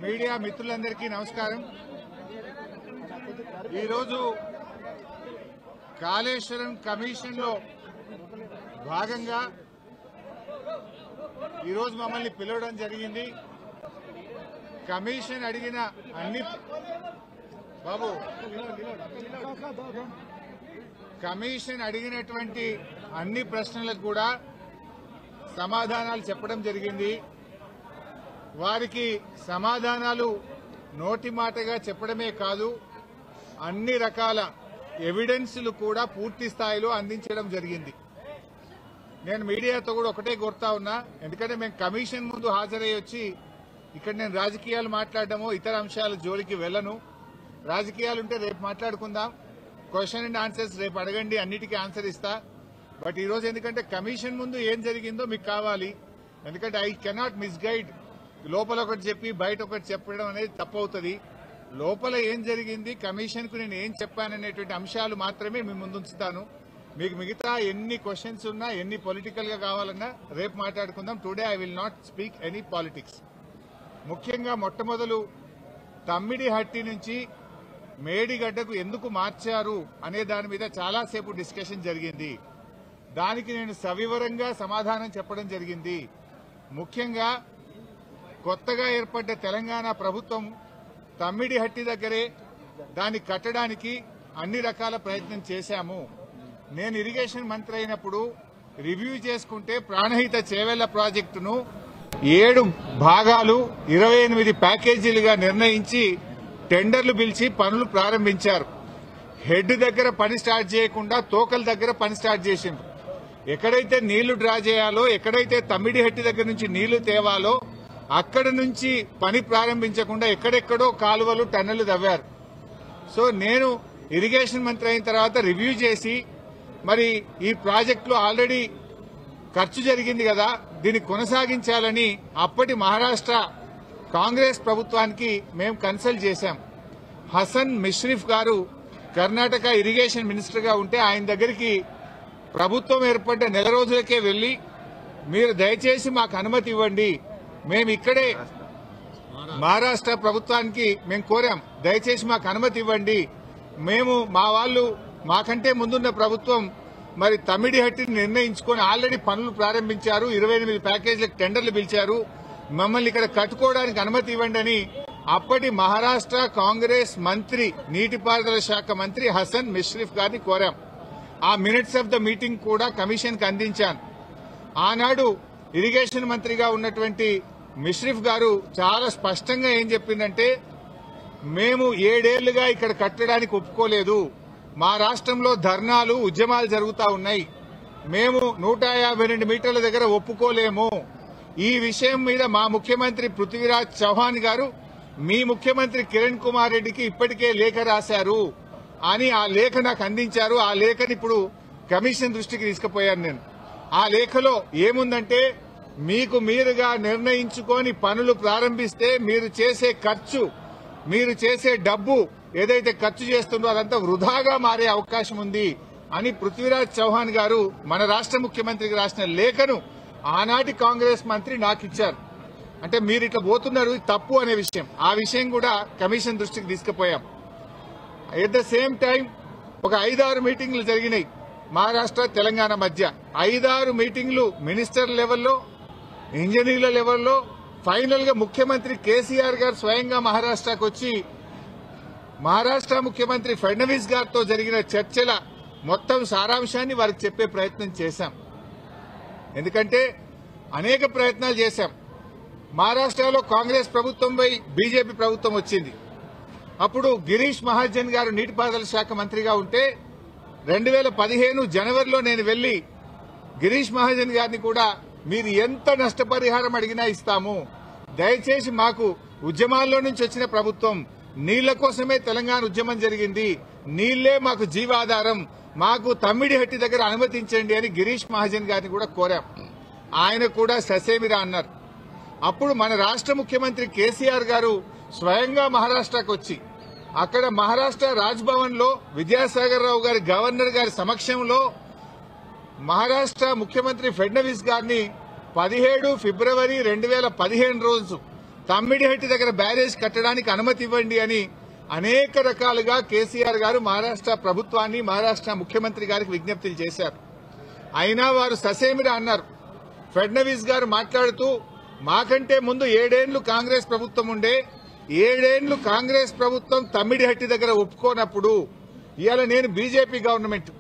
Media మిత్రులందరికీ నమస్కారం. ఈరోజు కాళేశ్వరం కమిషన్ లో భాగంగా ఈరోజు మమ్మల్ని పిలవడం జరిగింది. కమిషన్ అడిగిన కమిషన్ అడిగినటువంటి అన్ని ప్రశ్నలకు కూడా సమాధానాలు చెప్పడం జరిగింది. వారికి సమాధానాలు నోటి మాటగా చెప్పడమే కాదు, అన్ని రకాల ఎవిడెన్స్లు కూడా పూర్తి స్థాయిలో అందించడం జరిగింది. నేను మీడియాతో కూడా ఒకటే కోరుతా ఉన్నా, ఎందుకంటే మేము కమిషన్ ముందు హాజరయ్యి వచ్చి ఇక్కడ నేను రాజకీయాలు మాట్లాడడమో ఇతర అంశాల జోలికి వెళ్ళను. రాజకీయాలుంటే రేపు మాట్లాడుకుందాం, క్వశ్చన్ అండ్ ఆన్సర్స్ రేపు అడగండి, అన్నిటికీ ఆన్సర్ ఇస్తా. బట్ ఈరోజు ఎందుకంటే కమిషన్ ముందు ఏం జరిగిందో మీకు కావాలి, ఎందుకంటే ఐ కెనాట్ మిస్గైడ్. లోపల ఒకటి చెప్పి బయట ఒకటి చెప్పడం అనేది తప్పవుతుంది. లోపల ఏం జరిగింది, కమిషన్ కు నేను ఏం చెప్పాననేటువంటి అంశాలు మాత్రమే మీ ముందుంచుతాను. మీకు మిగతా ఎన్ని క్వశ్చన్స్ ఉన్నా, ఎన్ని పొలిటికల్ గా కావాలన్నా రేపు మాట్లాడుకుందాం. Today I will not speak any politics. ముఖ్యంగా మొట్టమొదలు తమ్మిడిహట్టి నుంచి మేడిగడ్డకు ఎందుకు మార్చారు అనే దాని మీద చాలాసేపు డిస్కషన్ జరిగింది. దానికి నేను సవివరంగా సమాధానం చెప్పడం జరిగింది. ముఖ్యంగా కొత్తగా ఏర్పడ్డ తెలంగాణ ప్రభుత్వం తమ్మిడిహట్టి దగ్గరే దాన్ని కట్టడానికి అన్ని రకాల ప్రయత్నం చేశాము. నేను ఇరిగేషన్ మంత్రి అయినప్పుడు రివ్యూ చేసుకుంటే ప్రాణహిత చేవెళ్ల ప్రాజెక్టును 7 భాగాలు 28 ప్యాకేజీలుగా నిర్ణయించి టెండర్లు పిలిచి పనులు ప్రారంభించారు. హెడ్ దగ్గర పని స్టార్ట్ చేయకుండా తోకల దగ్గర పని స్టార్ట్ చేసిండ్రు. ఎక్కడైతే నీళ్లు డ్రా చేయాలో, ఎక్కడైతే తమ్మిడిహట్టి దగ్గర నుంచి నీళ్లు తేవాలో అక్కడ నుంచి పని ప్రారంభించకుండా ఎక్కడెక్కడో కాలువలు టన్నెలు తవ్వారు. సో నేను ఇరిగేషన్ మంత్రి అయిన తర్వాత రివ్యూ చేసి, మరి ఈ ప్రాజెక్టులో ఆల్రెడీ ఖర్చు జరిగింది కదా, దీన్ని కొనసాగించాలని అప్పటి మహారాష్ట్ర కాంగ్రెస్ ప్రభుత్వానికి మేము కన్సల్ట్ చేశాం. హసన్ మిష్రిఫ్ గారు కర్ణాటక ఇరిగేషన్ మినిస్టర్ గా ఉంటే ఆయన దగ్గరికి ప్రభుత్వం ఏర్పడ్డ నెల రోజులకే వెళ్లి, మీరు దయచేసి మాకు అనుమతి ఇవ్వండి, మేము ఇక్కడే మహారాష్ట్ర ప్రభుత్వానికి మేము కోరాం, దయచేసి మాకు అనుమతి ఇవ్వండి, మేము మా వాళ్ళు మాకంటే ముందున్న ప్రభుత్వం మరి తమ్మిడిహట్టిని నిర్ణయించుకొని ఆల్రెడీ పనులు ప్రారంభించారు, 28 ప్యాకేజీలకు టెండర్లు పిలిచారు, మమ్మల్ని ఇక్కడ కట్టుకోవడానికి అనుమతి ఇవ్వండి అని అప్పటి మహారాష్ట్ర కాంగ్రెస్ మంత్రి, నీటిపారుదల శాఖ మంత్రి హసన్ మిష్రిఫ్ గారిని కోరాం. ఆ మినిట్స్ ఆఫ్ ద మీటింగ్ కూడా కమిషన్ కి అందించాను. ఆనాడు ఇరిగేషన్ మంత్రిగా ఉన్నటువంటి మిష్రిఫ్ గారు చాలా స్పష్టంగా ఏం చెప్పిందంటే, మేము 7 ఏళ్లుగా ఇక్కడ కట్టడానికి ఒప్పుకోలేదు, మా రాష్ట్రంలో ధర్నాలు ఉద్యమాలు జరుగుతా ఉన్నాయి, మేము 152 మీటర్ల దగ్గర ఒప్పుకోలేము. ఈ విషయం మీద మా ముఖ్యమంత్రి పృథ్వీరాజ్ చౌహాన్ గారు మీ ముఖ్యమంత్రి కిరణ్ కుమార్ రెడ్డికి ఇప్పటికే లేఖ రాశారు అని ఆ లేఖ నాకు అందించారు. ఆ లేఖని ఇప్పుడు కమిషన్ దృష్టికి తీసుకుపోయాను నేను. ఆ లేఖలో ఏముందంటే, మీకు మీరుగా నిర్ణయించుకొని పనులు ప్రారంభిస్తే మీరు చేసే ఖర్చు, మీరు చేసే డబ్బు ఏదైతే ఖర్చు చేస్తుందో అదంతా వృధాగా మారే అవకాశం ఉంది అని పృథ్వీరాజ్ చౌహాన్ గారు మన రాష్ట్ర ముఖ్యమంత్రికి రాసిన లేఖను ఆనాటి కాంగ్రెస్ మంత్రి నాకు ఇచ్చారు. అంటే మీరు ఇట్లా పోతున్నారు, తప్పు అనే విషయం, ఆ విషయం కూడా కమిషన్ దృష్టికి తీసుకుపోయాం. ఎట్ ద సేమ్ టైం ఒక 5-6 మీటింగ్లు జరిగినాయి మహారాష్ట్ర తెలంగాణ మధ్య. 5-6 మీటింగ్లు మినిస్టర్ లెవెల్లో, ఇంజనీర్ల లెవెల్లో, ఫైనల్ గా ముఖ్యమంత్రి కేసీఆర్ గారు స్వయంగా మహారాష్ట్రకు వచ్చి మహారాష్ట్ర ముఖ్యమంత్రి ఫడ్నవీస్ గారితో జరిగిన చర్చల మొత్తం సారాంశాన్ని వారికి చెప్పే ప్రయత్నం చేశాం. ఎందుకంటే అనేక ప్రయత్నాలు చేశాం. మహారాష్ట్రలో కాంగ్రెస్ ప్రభుత్వంపై బీజేపీ ప్రభుత్వం వచ్చింది. అప్పుడు గిరీష్ మహాజన్ గారు నీటిపారుదల శాఖ మంత్రిగా ఉంటే 2015 జనవరిలో నేను వెళ్లి గిరీష్ మహాజన్ గారిని కూడా, మీరు ఎంత నష్టపరిహారం అడిగినా ఇస్తాము, దయచేసి మాకు ఉద్యమాల్లో నుంచి వచ్చిన ప్రభుత్వం, నీళ్ల కోసమే తెలంగాణ ఉద్యమం జరిగింది, నీళ్లే మాకు జీవాధారం, మాకు తమ్మిడిహట్టి దగ్గర అనుమతించండి అని గిరీష్ మహాజన్ గారిని కూడా కోరాం. ఆయన కూడా ససేమిరా అన్నారు. అప్పుడు మన రాష్ట్ర ముఖ్యమంత్రి కేసీఆర్ గారు స్వయంగా మహారాష్ట్రకు వచ్చి అక్కడ మహారాష్ట్ర రాజ్భవన్ లో విద్యాసాగర్ రావు గారి గవర్నర్ గారి సమక్షంలో మహారాష్ట్ర ముఖ్యమంత్రి ఫడ్నవీస్ గారిని 17 ఫిబ్రవరి 2015 రోజు తమ్మిడిహట్టి దగ్గర బ్యారేజ్ కట్టడానికి అనుమతి ఇవ్వండి అని అనేక రకాలుగా కేసీఆర్ గారు మహారాష్ట్ర ప్రభుత్వాన్ని మహారాష్ట్ర ముఖ్యమంత్రి గారికి విజ్ఞప్తులు చేశారు. అయినా వారు ససేమిరా అన్నారు. ఫడ్నవీస్ గారు మాట్లాడుతూ మాకంటే ముందు 7 ఏళ్లు కాంగ్రెస్ ప్రభుత్వం ఉండే, 7 ఏళ్లు కాంగ్రెస్ ప్రభుత్వం తమ్మిడిహట్టి దగ్గర ఒప్పుకోనప్పుడు ఇవాళ నేను బీజేపీ గవర్నమెంట్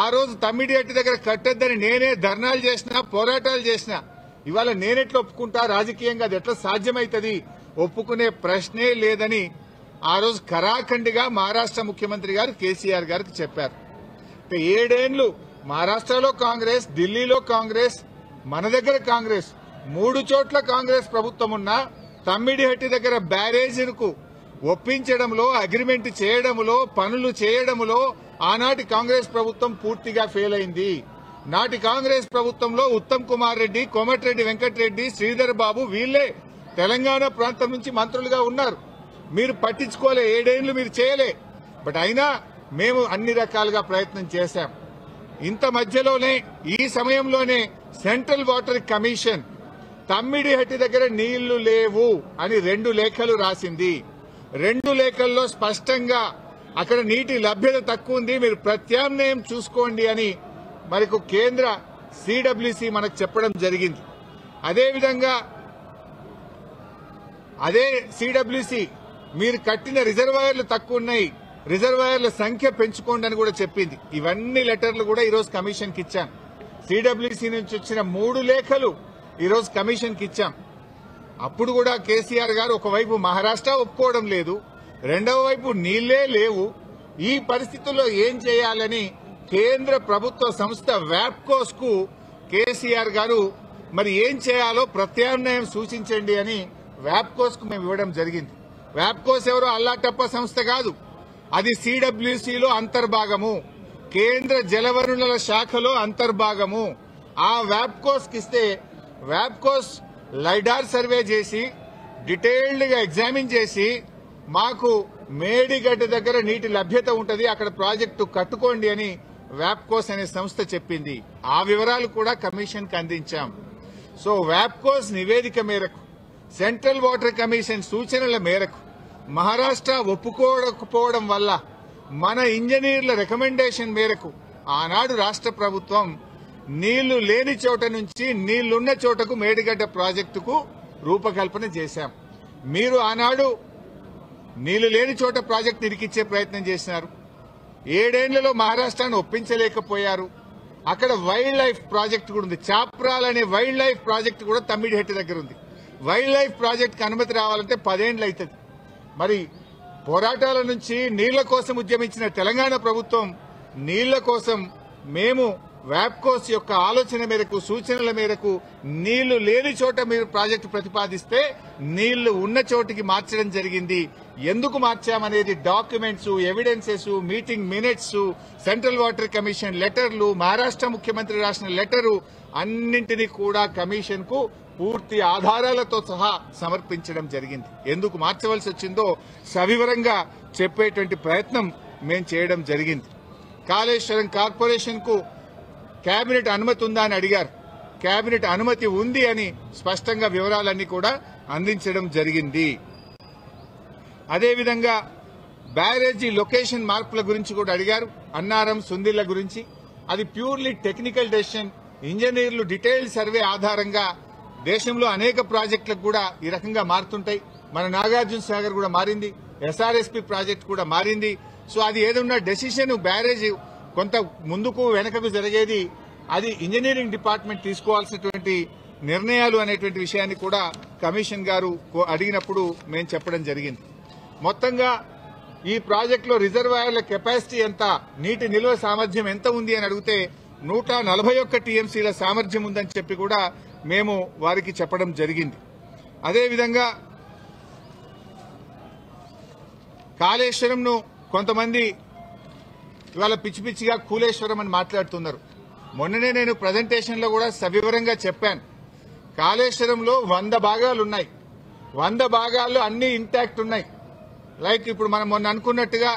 ఆ రోజు తమ్మిడిహట్టి దగ్గర కట్టొద్దని నేనే ధర్నాలు చేసినా పోరాటాలు చేసినా ఇవాళ నేనెట్లా ఒప్పుకుంటా, రాజకీయంగా అది ఎట్లా సాధ్యమైతుంది, ఒప్పుకునే ప్రశ్నే లేదని ఆ రోజు కరాఖండిగా మహారాష్ట్ర ముఖ్యమంత్రి గారు కేసీఆర్ గారికి చెప్పారు. 7 ఏళ్లు మహారాష్ట్రలో కాంగ్రెస్, ఢిల్లీలో కాంగ్రెస్, మన దగ్గర కాంగ్రెస్, 3 చోట్ల కాంగ్రెస్ ప్రభుత్వం ఉన్నా తమ్మిడిహట్టి దగ్గర బ్యారేజీలకు ఒప్పించడంలో, అగ్రిమెంట్ చేయడంలో, పనులు చేయడంలో ఆనాటి కాంగ్రెస్ ప్రభుత్వం పూర్తిగా ఫెయిల్ అయింది. నాటి కాంగ్రెస్ ప్రభుత్వంలో ఉత్తమ్ కుమార్ రెడ్డి, కోమటిరెడ్డి వెంకటరెడ్డి, శ్రీధర్ బాబు వీళ్లే తెలంగాణ ప్రాంతం నుంచి మంత్రులుగా ఉన్నారు. మీరు పట్టించుకోలే, 7 ఏళ్లు మీరు చేయలే. బట్ అయినా మేము అన్ని రకాలుగా ప్రయత్నం చేశాం. ఇంత మధ్యలోనే ఈ సమయంలోనే సెంట్రల్ వాటర్ కమిషన్ తమ్మిడిహట్టి దగ్గర నీళ్లు లేవు అని 2 లేఖలు రాసింది. 2 లేఖల్లో స్పష్టంగా అక్కడ నీటి లభ్యత తక్కువ ఉంది, మీరు ప్రత్యామ్నాయం చూసుకోండి అని మనకు కేంద్ర సిడబ్ల్యూసి మనకు చెప్పడం జరిగింది. అదేవిధంగా అదే సిడబ్ల్యూసి మీరు కట్టిన రిజర్వాయర్లు తక్కువ ఉన్నాయి, రిజర్వాయర్ల సంఖ్య పెంచుకోండి అని కూడా చెప్పింది. ఇవన్నీ లెటర్లు కూడా ఈరోజు కమిషన్కి ఇచ్చాం. సిడబ్ల్యూసి నుంచి వచ్చిన 3 లేఖలు ఈరోజు కమిషన్కి ఇచ్చాం. అప్పుడు కూడా కేసీఆర్ గారు ఒకవైపు మహారాష్ట్ర ఒప్పుకోవడం లేదు, రెండవ వైపు నీళ్లే లేవు. ఈ పరిస్థితుల్లో ఏం చేయాలని కేంద్ర ప్రభుత్వ సంస్థ వ్యాప్కోస్ కు కేసీఆర్ గారు మరి ఏం చేయాలో ప్రత్యామ్నాయం సూచించండి అని వ్యాప్కోస్ కు మేము ఇవ్వడం జరిగింది. వ్యాప్కోస్ ఎవరో అల్లాటప్ప సంస్థ కాదు, అది సిడబ్ల్యూసీలో అంతర్భాగము, కేంద్ర జలవనరుల శాఖలో అంతర్భాగము. ఆ వ్యాప్కోస్ కి ఇస్తే వ్యాప్కోస్ లైడార్ సర్వే చేసి డీటెయిల్డ్ గా ఎగ్జామిన్ చేసి మాకు మేడిగడ్డ దగ్గర నీటి లభ్యత ఉంటుంది, అక్కడ ప్రాజెక్టు కట్టుకోండి అని వ్యాప్కోస్ అనే సంస్థ చెప్పింది. ఆ వివరాలు కూడా కమిషన్ కి అందించాం. సో వ్యాప్కోస్ నివేదిక మేరకు, సెంట్రల్ వాటర్ కమిషన్ సూచనల మేరకు మహారాష్ట్ర ఒప్పుకోకపోవడం వల్ల మన ఇంజనీర్ల రికమెండేషన్ మేరకు ఆనాడు రాష్ట్ర ప్రభుత్వం నీళ్లు లేని చోట నుంచి నీళ్లున్న చోటకు మేడిగడ్డ ప్రాజెక్టుకు రూపకల్పన చేశాం. మీరు ఆనాడు నీళ్లు లేని చోట ప్రాజెక్టు ఇరికిచ్చే ప్రయత్నం చేసినారు. 7 ఏళ్లలో మహారాష్ట్రను ఒప్పించలేకపోయారు. అక్కడ వైల్డ్ లైఫ్ ప్రాజెక్టు కూడా ఉంది, చాప్రాల్ అనే వైల్డ్ లైఫ్ ప్రాజెక్టు కూడా తమ్మిడిహట్టి దగ్గర ఉంది. వైల్డ్ లైఫ్ ప్రాజెక్టుకు అనుమతి రావాలంటే 10 ఏళ్లు అవుతుంది. మరి పోరాటాల నుంచి నీళ్ల కోసం ఉద్యమించిన తెలంగాణ ప్రభుత్వం నీళ్ల కోసం మేము వ్యాప్కోస్ యొక్క ఆలోచన మేరకు, సూచనల మేరకు నీళ్లు లేని చోట మీరు ప్రాజెక్టు ప్రతిపాదిస్తే నీళ్లు ఉన్న చోటికి మార్చడం జరిగింది. ఎందుకు మార్చామనేది documents, evidences, meeting minutes, central water commission లెటర్లు, మహారాష్ట్ర ముఖ్యమంత్రి రాసిన లెటరు అన్నింటినీ కూడా కమిషన్ కు పూర్తి ఆధారాలతో సహా సమర్పించడం జరిగింది. ఎందుకు మార్చవలసి వచ్చిందో సవివరంగా చెప్పేటువంటి ప్రయత్నం మేము చేయడం జరిగింది. కాళేశ్వరం కార్పొరేషన్ కు కేబినెట్ అనుమతి ఉందా అని అడిగారు. కేబినెట్ అనుమతి ఉంది అని స్పష్టంగా వివరాలన్నీ కూడా అందించడం జరిగింది. అదేవిధంగా బ్యారేజీ లొకేషన్ మార్పుల గురించి కూడా అడిగారు. అన్నారం, సుందిళ్ల గురించి అది ప్యూర్లీ టెక్నికల్ డెసిషన్. ఇంజనీర్లు డీటెయిల్డ్ సర్వే ఆధారంగా దేశంలో అనేక ప్రాజెక్టులకు కూడా ఈ రకంగా మారుతుంటాయి. మన నాగార్జున సాగర్ కూడా మారింది, ఎస్ఆర్ఎస్పీ ప్రాజెక్టు కూడా మారింది. సో అది ఏదన్నా డెసిషన్ బ్యారేజ్ కొంత ముందుకు వెనకకు జరిగేది అది ఇంజనీరింగ్ డిపార్ట్మెంట్ తీసుకోవాల్సినటువంటి నిర్ణయాలు అనేటువంటి విషయాన్ని కూడా కమిషన్ గారు అడిగినప్పుడు మేము చెప్పడం జరిగింది. మొత్తంగా ఈ ప్రాజెక్టులో రిజర్వాయర్ల కెపాసిటీ ఎంత, నీటి నిల్వ సామర్థ్యం ఎంత ఉంది అని అడిగితే 141 టీఎంసీల సామర్థ్యం ఉందని చెప్పి కూడా మేము వారికి చెప్పడం జరిగింది. అదేవిధంగా కాళేశ్వరంను కొంతమంది ఇవాళ పిచ్చి పిచ్చిగా కూలేశ్వరం అని మాట్లాడుతున్నారు. మొన్ననే నేను ప్రజెంటేషన్లో కూడా సవివరంగా చెప్పాను. కాళేశ్వరంలో 100 భాగాలున్నాయి. 100 భాగాల్లో అన్ని ఇంటాక్ట్ ఉన్నాయి. లైక్ ఇప్పుడు మనం మొన్న అనుకున్నట్టుగా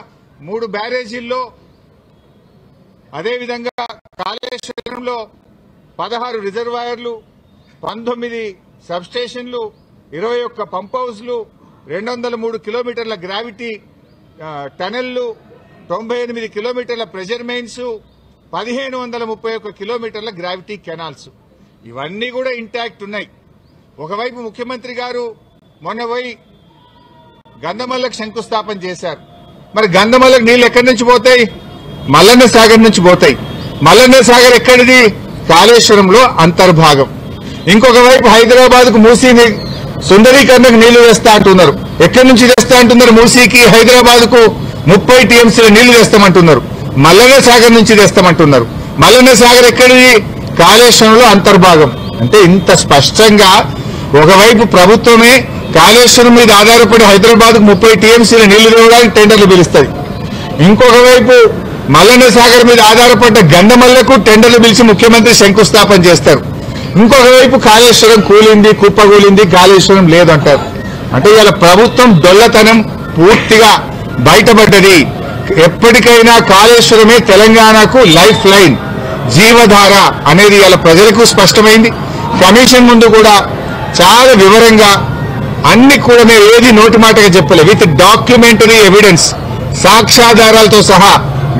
3 బ్యారేజీల్లో, అదేవిధంగా కాళేశ్వరంలో 16 రిజర్వాయర్లు, 19 సబ్స్టేషన్లు, 21 పంప్ హౌస్లు, 203 కిలోమీటర్ల గ్రావిటీ టనెళ్లు, 98 కిలోమీటర్ల ప్రెజర్ మెయిన్స్, 1531 కిలోమీటర్ల గ్రావిటీ కెనాల్స్ ఇవన్నీ కూడా ఇంటాక్ట్ ఉన్నాయి. ఒకవైపు ముఖ్యమంత్రి గారు మొన్న పోయి గంధమల్లకు శంకుస్థాపన చేశారు. మరి గంధమల్లకు నీళ్లు ఎక్కడి నుంచి పోతాయి? మల్లన్న సాగర్ నుంచి పోతాయి. మల్లన్న సాగర్ ఎక్కడిది? కాళేశ్వరంలో అంతర్భాగం. ఇంకొక వైపు హైదరాబాద్ కు మూసీని సుందరీకరణకు నీళ్లు తెస్తా అంటున్నారు. ఎక్కడి నుంచి తెస్తా అంటున్నారు? మూసీకి హైదరాబాద్ కు 30 టీఎంసీల నీళ్లు తెస్తామంటున్నారు. మల్లన్న సాగర్ నుంచి తెస్తామంటున్నారు. మల్లన్న సాగర్ ఎక్కడిది? కాళేశ్వరంలో అంతర్భాగం. అంటే ఇంత స్పష్టంగా ఒకవైపు ప్రభుత్వమే కాళేశ్వరం మీద ఆధారపడి హైదరాబాద్ కు 30 టీఎంసీల నీళ్లు తేవడానికి టెండర్లు పిలుస్తుంది. ఇంకొక వైపు మల్లన్న సాగర్ మీద ఆధారపడ్డ గంధమల్లకు టెండర్లు పిలిచి ముఖ్యమంత్రి శంకుస్థాపన చేస్తారు. ఇంకొక వైపు కాళేశ్వరం కూలింది, కుప్పగూలింది, కాళేశ్వరం లేదంటారు. అంటే ఇవాళ ప్రభుత్వం దొల్లతనం పూర్తిగా బయటపడ్డది. ఎప్పటికైనా కాళేశ్వరమే తెలంగాణకు లైఫ్ లైన్, జీవధార అనేది ఇవాళ ప్రజలకు స్పష్టమైంది. కమిషన్ ముందు కూడా చాలా వివరంగా అన్ని కూడా మేము ఏది నోటి మాటగా చెప్పలేదు. విత్ డాక్యుమెంటరీ ఎవిడెన్స్, సాక్ష్యాధారాలతో సహా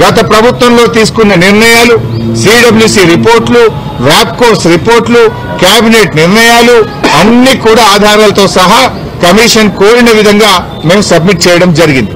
గత ప్రభుత్వంలో తీసుకున్న నిర్ణయాలు, సిడబ్ల్యూసి రిపోర్ట్లు, వ్యాప్కోస్ రిపోర్ట్లు, కేబినెట్ నిర్ణయాలు అన్ని కూడా ఆధారాలతో సహా కమిషన్ కోరిన విధంగా మేము సబ్మిట్ చేయడం జరిగింది.